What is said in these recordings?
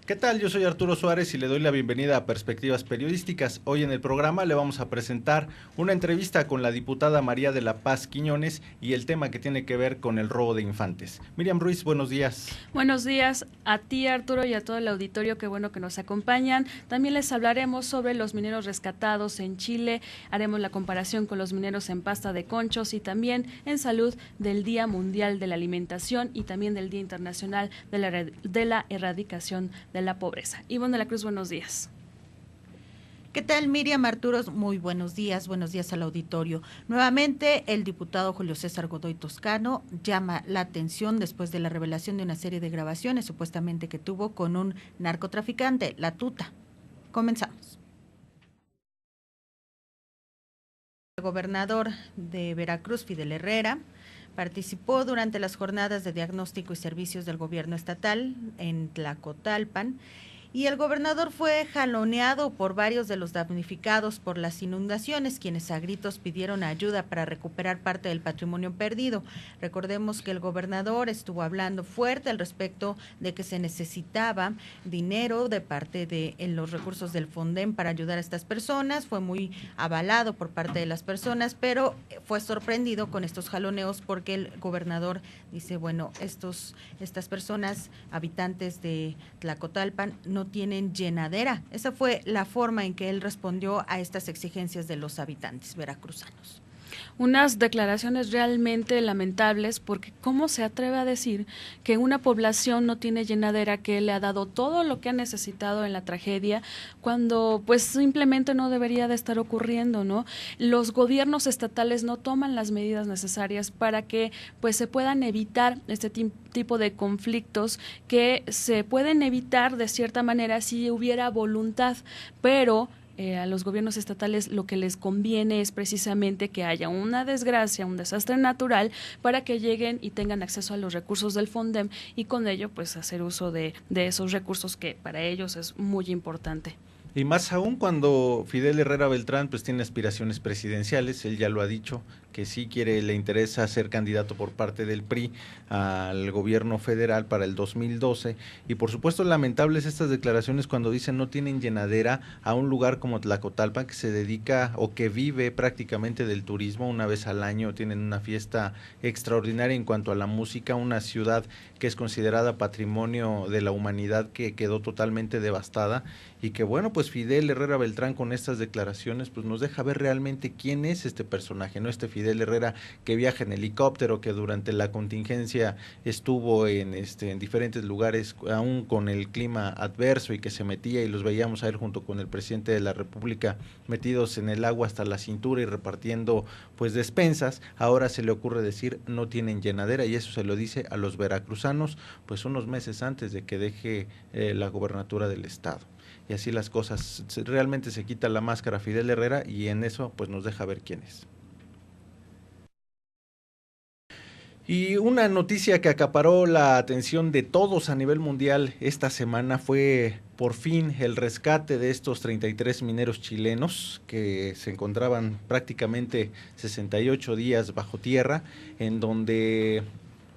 ¿Qué tal? Yo soy Arturo Suárez y le doy la bienvenida a Perspectivas Periodísticas. Hoy en el programa le vamos a presentar una entrevista con la diputada María de la Paz Quiñones y el tema que tiene que ver con el robo de infantes. Miriam Ruiz, buenos días. Buenos días a ti, Arturo, y a todo el auditorio, qué bueno que nos acompañan. También les hablaremos sobre los mineros rescatados en Chile, haremos la comparación con los mineros en Pasta de Conchos y también en salud del Día Mundial de la Alimentación y también del Día Internacional de la Erradicación de la Pobreza. Ivonne de la Cruz, buenos días. ¿Qué tal, Miriam, Arturo? Muy buenos días al auditorio. Nuevamente, el diputado Julio César Godoy Toscano llama la atención después de la revelación de una serie de grabaciones supuestamente que tuvo con un narcotraficante, La Tuta. Comenzamos. El gobernador de Veracruz, Fidel Herrera, participó durante las jornadas de diagnóstico y servicios del gobierno estatal en Tlacotalpan, y el gobernador fue jaloneado por varios de los damnificados por las inundaciones, quienes a gritos pidieron ayuda para recuperar parte del patrimonio perdido. Recordemos que el gobernador estuvo hablando fuerte al respecto de que se necesitaba dinero de parte de los recursos del Fondem para ayudar a estas personas. Fue muy avalado por parte de las personas, pero fue sorprendido con estos jaloneos porque el gobernador dice, bueno, estas personas, habitantes de Tlacotalpan, no tienen llenadera. Esa fue la forma en que él respondió a estas exigencias de los habitantes veracruzanos. Unas declaraciones realmente lamentables, porque ¿cómo se atreve a decir que una población no tiene llenadera, que le ha dado todo lo que ha necesitado en la tragedia, cuando pues simplemente no debería de estar ocurriendo, ¿no? Los gobiernos estatales no toman las medidas necesarias para que pues se puedan evitar este tipo de conflictos, que se pueden evitar de cierta manera si hubiera voluntad, pero a los gobiernos estatales lo que les conviene es precisamente que haya una desgracia, un desastre natural, para que lleguen y tengan acceso a los recursos del Fondem y con ello pues hacer uso de esos recursos que para ellos es muy importante. Y más aún cuando Fidel Herrera Beltrán pues tiene aspiraciones presidenciales, él ya lo ha dicho, que sí le interesa ser candidato por parte del PRI al gobierno federal para el 2012, y por supuesto lamentables estas declaraciones cuando dicen no tienen llenadera a un lugar como Tlacotalpan, que se dedica o que vive prácticamente del turismo. Una vez al año tienen una fiesta extraordinaria en cuanto a la música, una ciudad que es considerada patrimonio de la humanidad, que quedó totalmente devastada, y que bueno, pues Fidel Herrera Beltrán con estas declaraciones pues nos deja ver realmente quién es este personaje, no este Fidel Herrera que viaja en helicóptero, que durante la contingencia estuvo en diferentes lugares aún con el clima adverso y que se metía y los veíamos a él junto con el presidente de la República metidos en el agua hasta la cintura y repartiendo pues despensas. Ahora se le ocurre decir no tienen llenadera, y eso se lo dice a los veracruzanos pues unos meses antes de que deje la gobernatura del estado. Y así las cosas, realmente se quita la máscara Fidel Herrera y en eso pues nos deja ver quién es. Y una noticia que acaparó la atención de todos a nivel mundial esta semana fue por fin el rescate de estos 33 mineros chilenos que se encontraban prácticamente 68 días bajo tierra, en donde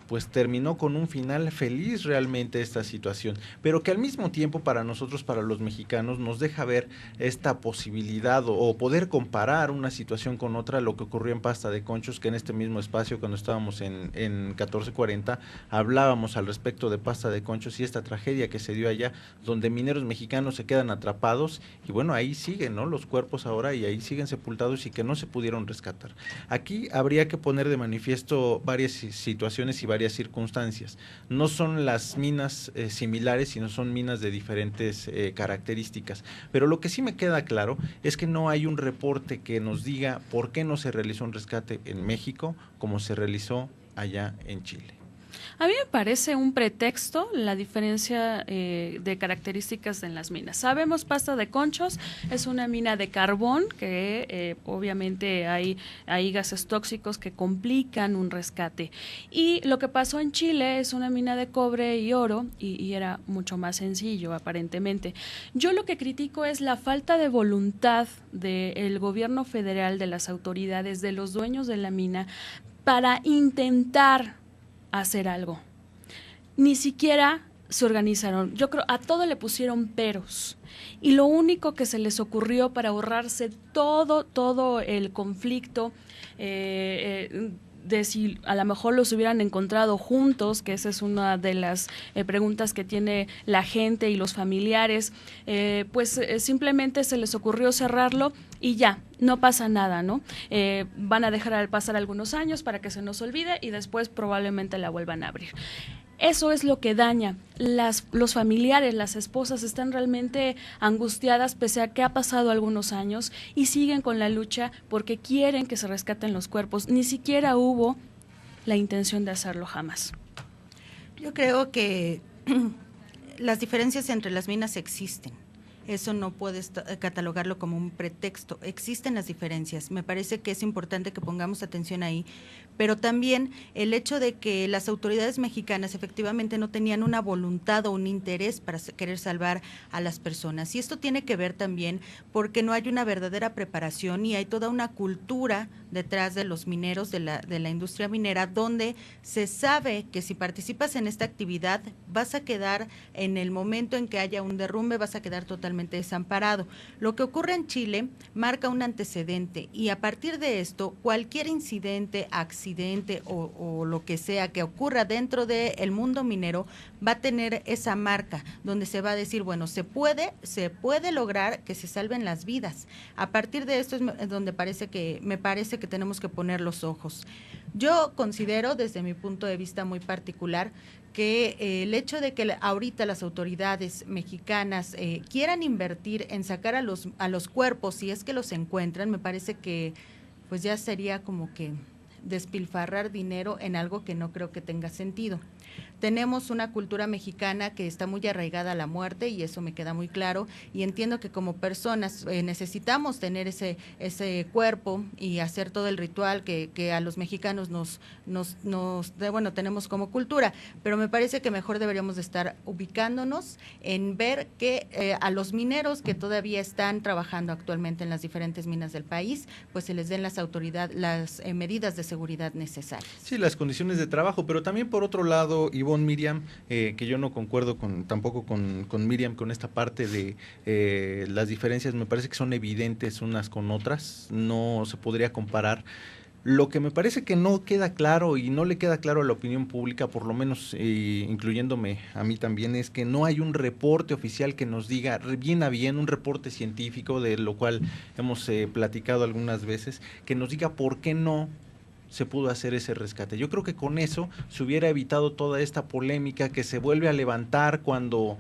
pues terminó con un final feliz realmente esta situación, pero que al mismo tiempo para nosotros, para los mexicanos, nos deja ver esta posibilidad o poder comparar una situación con otra, lo que ocurrió en Pasta de Conchos, que en este mismo espacio cuando estábamos en 1440 hablábamos al respecto de Pasta de Conchos y esta tragedia que se dio allá, donde mineros mexicanos se quedan atrapados y bueno, ahí siguen, ¿no?, los cuerpos ahora, y ahí siguen sepultados y que no se pudieron rescatar. Aquí habría que poner de manifiesto varias situaciones y varias circunstancias. No son las minas similares, sino son minas de diferentes características. Pero lo que sí me queda claro es que no hay un reporte que nos diga por qué no se realizó un rescate en México como se realizó allá en Chile. A mí me parece un pretexto la diferencia de características en las minas. Sabemos, Pasta de Conchos es una mina de carbón que obviamente hay gases tóxicos que complican un rescate. Y lo que pasó en Chile es una mina de cobre y oro y era mucho más sencillo aparentemente. Yo lo que critico es la falta de voluntad del gobierno federal, de las autoridades, de los dueños de la mina para intentar hacer algo. Ni siquiera se organizaron. Yo creo a todo le pusieron peros y lo único que se les ocurrió para ahorrarse todo el conflicto de si a lo mejor los hubieran encontrado juntos, que esa es una de las preguntas que tiene la gente y los familiares, simplemente se les ocurrió cerrarlo y ya, no pasa nada, ¿no? Van a dejar pasar algunos años para que se nos olvide y después probablemente la vuelvan a abrir. Eso es lo que daña. Los familiares, las esposas están realmente angustiadas pese a que ha pasado algunos años y siguen con la lucha porque quieren que se rescaten los cuerpos. Ni siquiera hubo la intención de hacerlo jamás. Yo creo que las diferencias entre las minas existen. Eso no puedes catalogarlo como un pretexto. Existen las diferencias. Me parece que es importante que pongamos atención ahí, pero también el hecho de que las autoridades mexicanas efectivamente no tenían una voluntad o un interés para querer salvar a las personas. Y esto tiene que ver también porque no hay una verdadera preparación y hay toda una cultura detrás de los mineros, de la industria minera, donde se sabe que si participas en esta actividad vas a quedar, en el momento en que haya un derrumbe, vas a quedar totalmente desamparado. Lo que ocurre en Chile marca un antecedente y a partir de esto, cualquier incidente, accidente o lo que sea que ocurra dentro del mundo minero va a tener esa marca donde se va a decir, bueno, se puede lograr que se salven las vidas. A partir de esto es donde me parece que tenemos que poner los ojos. Yo considero, desde mi punto de vista muy particular, que el hecho de que ahorita las autoridades mexicanas quieran invertir en sacar a los cuerpos, si es que los encuentran, me parece que pues ya sería como que despilfarrar dinero en algo que no creo que tenga sentido. Tenemos una cultura mexicana que está muy arraigada a la muerte y eso me queda muy claro y entiendo que como personas necesitamos tener ese cuerpo y hacer todo el ritual que a los mexicanos tenemos como cultura, pero me parece que mejor deberíamos de estar ubicándonos en ver que a los mineros que todavía están trabajando actualmente en las diferentes minas del país, pues se les den las medidas de seguridad necesarias. Sí, las condiciones de trabajo, pero también por otro lado, Ivonne, Miriam, que yo no concuerdo tampoco con Miriam con esta parte de las diferencias, me parece que son evidentes unas con otras, no se podría comparar. Lo que me parece que no queda claro y no le queda claro a la opinión pública, por lo menos incluyéndome a mí también, es que no hay un reporte oficial que nos diga bien a bien, un reporte científico, de lo cual hemos platicado algunas veces, que nos diga por qué no se pudo hacer ese rescate. Yo creo que con eso se hubiera evitado toda esta polémica que se vuelve a levantar cuando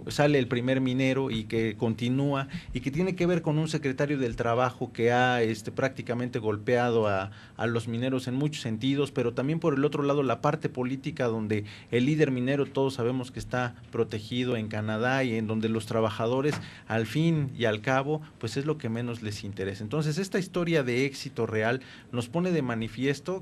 sale el primer minero y que continúa y que tiene que ver con un secretario del Trabajo que ha prácticamente golpeado a los mineros en muchos sentidos, pero también por el otro lado la parte política donde el líder minero todos sabemos que está protegido en Canadá y en donde los trabajadores al fin y al cabo pues es lo que menos les interesa. Entonces esta historia de éxito real nos pone de manifiesto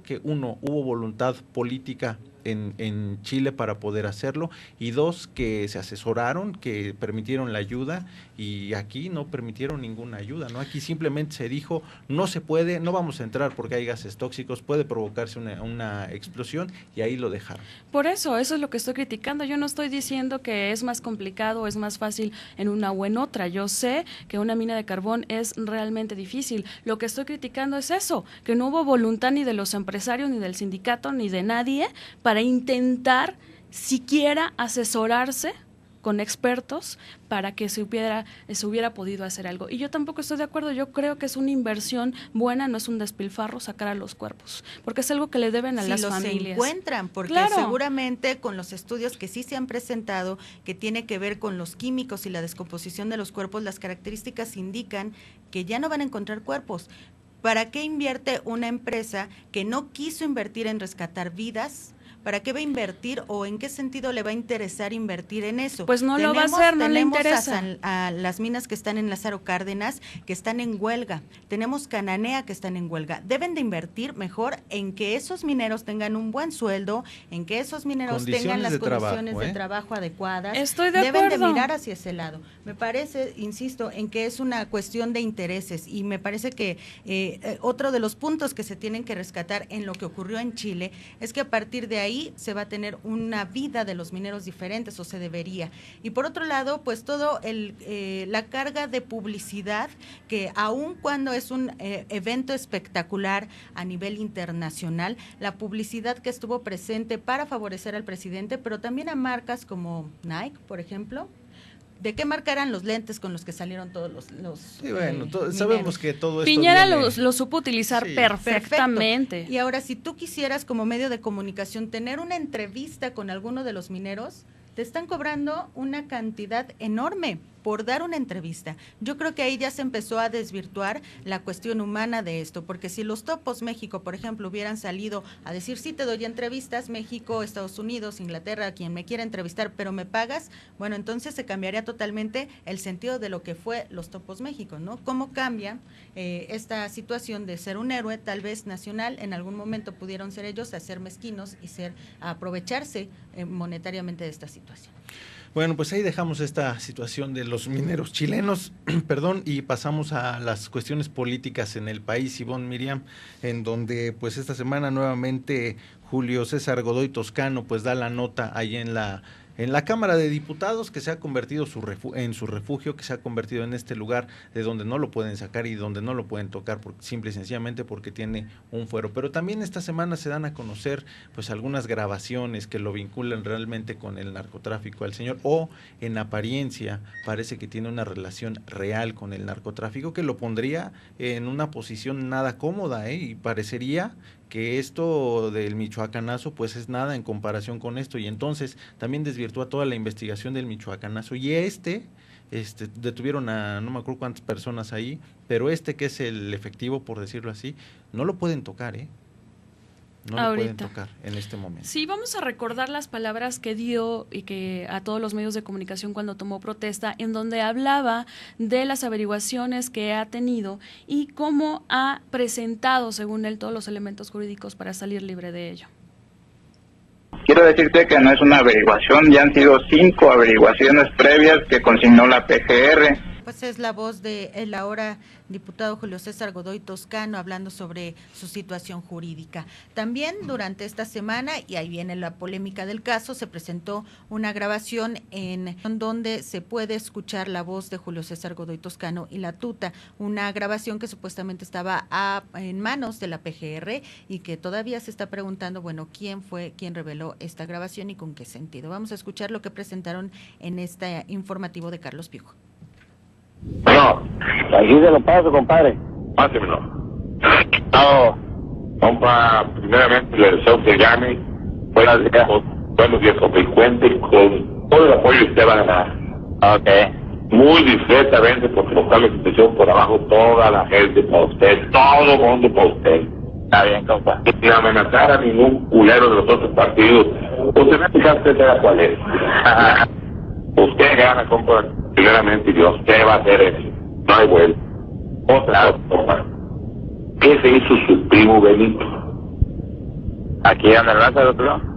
que uno, hubo voluntad política en Chile para poder hacerlo y dos, que se asesoraron, que permitieron la ayuda y aquí no permitieron ninguna ayuda, ¿no? Aquí simplemente se dijo, no se puede, no vamos a entrar porque hay gases tóxicos, puede provocarse una explosión y ahí lo dejaron. Por eso es lo que estoy criticando, yo no estoy diciendo que es más complicado, es más fácil en una o en otra, yo sé que una mina de carbón es realmente difícil, lo que estoy criticando es eso, que no hubo voluntad ni de los empresarios, ni del sindicato, ni de nadie para intentar siquiera asesorarse con expertos para que se hubiera podido hacer algo. Y yo tampoco estoy de acuerdo, yo creo que es una inversión buena, no es un despilfarro sacar a los cuerpos, porque es algo que le deben a las familias. Si los encuentran, porque claro, seguramente con los estudios que sí se han presentado, que tiene que ver con los químicos y la descomposición de los cuerpos, las características indican que ya no van a encontrar cuerpos. ¿Para qué invierte una empresa que no quiso invertir en rescatar vidas? ¿Para qué va a invertir o en qué sentido le va a interesar invertir en eso? Pues no lo va a hacer, no le interesa. Tenemos a las minas que están en Lázaro Cárdenas, que están en huelga. Tenemos Cananea que están en huelga. Deben de invertir mejor en que esos mineros tengan un buen sueldo, en que esos mineros tengan las condiciones de trabajo adecuadas. Estoy de acuerdo. Deben de acuerdo. mirar hacia ese lado. Me parece, insisto, en que es una cuestión de intereses y me parece que otro de los puntos que se tienen que rescatar en lo que ocurrió en Chile es que a partir de ahí ahí se va a tener una vida de los mineros diferentes, o se debería. Y por otro lado, pues todo la carga de publicidad, que aun cuando es un evento espectacular a nivel internacional, la publicidad que estuvo presente para favorecer al presidente, pero también a marcas como Nike, por ejemplo. ¿De qué marca eran los lentes con los que salieron todos los sí, bueno, sabemos que todo esto Piñera viene... lo supo utilizar sí, perfectamente. Perfecto. Y ahora, si tú quisieras como medio de comunicación tener una entrevista con alguno de los mineros, te están cobrando una cantidad enorme por dar una entrevista. Yo creo que ahí ya se empezó a desvirtuar la cuestión humana de esto, porque si los Topos México, por ejemplo, hubieran salido a decir, sí, te doy entrevistas, México, Estados Unidos, Inglaterra, quien me quiera entrevistar, pero me pagas, bueno, entonces se cambiaría totalmente el sentido de lo que fue los Topos México, ¿no? ¿Cómo cambia esta situación de ser un héroe, tal vez nacional, en algún momento pudieron ser ellos a ser mezquinos y aprovecharse monetariamente de esta situación? Bueno, pues ahí dejamos esta situación de los mineros chilenos, perdón, y pasamos a las cuestiones políticas en el país, Ivonne, Miriam, en donde pues esta semana nuevamente Julio César Godoy Toscano pues da la nota ahí en la Cámara de Diputados, que se ha convertido en su refugio, que se ha convertido en este lugar de donde no lo pueden sacar y donde no lo pueden tocar, simple y sencillamente porque tiene un fuero. Pero también esta semana se dan a conocer pues algunas grabaciones que lo vinculan realmente con el narcotráfico al señor, o en apariencia parece que tiene una relación real con el narcotráfico, que lo pondría en una posición nada cómoda, y parecería que esto del michoacanazo pues es nada en comparación con esto, y entonces también desvirtúa toda la investigación del michoacanazo, y detuvieron a no me acuerdo cuántas personas ahí, pero que es el efectivo, por decirlo así, no lo pueden tocar, no lo pueden tocar en este momento. Sí, vamos a recordar las palabras que dio y que a todos los medios de comunicación cuando tomó protesta, en donde hablaba de las averiguaciones que ha tenido y cómo ha presentado, según él, todos los elementos jurídicos para salir libre de ello. Quiero decirte que no es una averiguación, ya han sido 5 averiguaciones previas que consignó la PGR. Pues es la voz de el ahora diputado Julio César Godoy Toscano hablando sobre su situación jurídica. También durante esta semana, y ahí viene la polémica del caso, se presentó una grabación en donde se puede escuchar la voz de Julio César Godoy Toscano y la tuta, una grabación que supuestamente estaba en manos de la PGR y que todavía se está preguntando, bueno, quién fue quien reveló esta grabación y con qué sentido. Vamos a escuchar lo que presentaron en este informativo de Carlos Pijo. No, aquí se lo paso, compadre. Pásemelo. No, compa, primeramente le deseo que gane, fuera de buenos días, compa, y cuente con todo el apoyo que usted va a ganar. Ok. Muy discretamente, porque lo cual le pidió por abajo toda la gente para usted, todo el mundo para usted. Está bien, compa. Sin amenazar a ningún culero de los otros partidos. Usted me dice que sea cuál es. Usted gana, compa, primeramente, y usted va a hacer eso. No hay vuelta. Otra, compa. ¿Qué se hizo su primo Benito? ¿Aquí en el Lázaro, otro?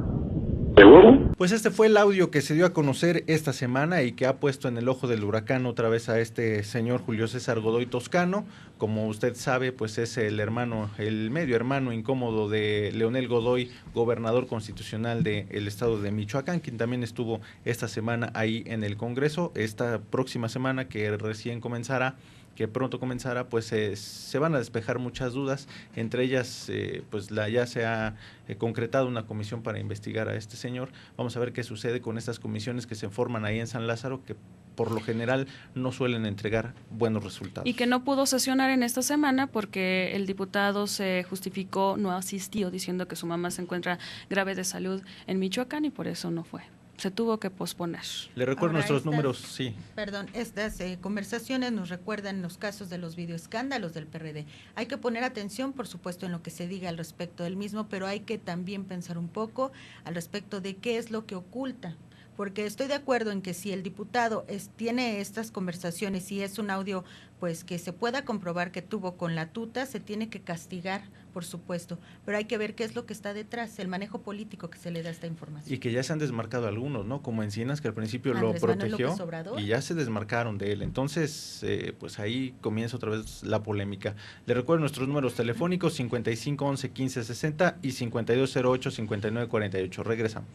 ¿Seguro? Pues este fue el audio que se dio a conocer esta semana y que ha puesto en el ojo del huracán otra vez a este señor Julio César Godoy Toscano. Como usted sabe, pues es el medio hermano incómodo de Leonel Godoy, gobernador constitucional del estado de Michoacán, quien también estuvo esta semana ahí en el Congreso. Esta próxima semana que pronto comenzará, pues se van a despejar muchas dudas, entre ellas pues ya se ha concretado una comisión para investigar a este señor. Vamos a ver qué sucede con estas comisiones que se forman ahí en San Lázaro, que por lo general no suelen entregar buenos resultados. Y que no pudo sesionar en esta semana porque el diputado se justificó, no asistió, diciendo que su mamá se encuentra grave de salud en Michoacán y por eso no fue. Se tuvo que posponer. Le recuerdo nuestros números, sí. Perdón, estas conversaciones nos recuerdan los casos de los videoescándalos del PRD. Hay que poner atención, por supuesto, en lo que se diga al respecto del mismo, pero hay que también pensar un poco al respecto de qué es lo que oculta, porque estoy de acuerdo en que si el diputado tiene estas conversaciones y es un audio pues que se pueda comprobar que tuvo con la tuta, se tiene que castigar, por supuesto, pero hay que ver qué es lo que está detrás, el manejo político que se le da a esta información. Y que ya se han desmarcado algunos, ¿no? Como Encinas, que al principio Andrés lo Manuel protegió López Obrador. y ya se desmarcaron de él. Entonces, pues ahí comienza otra vez la polémica. Le recuerdo nuestros números telefónicos 55 11 15 60 y 52 08 59 48. Regresamos.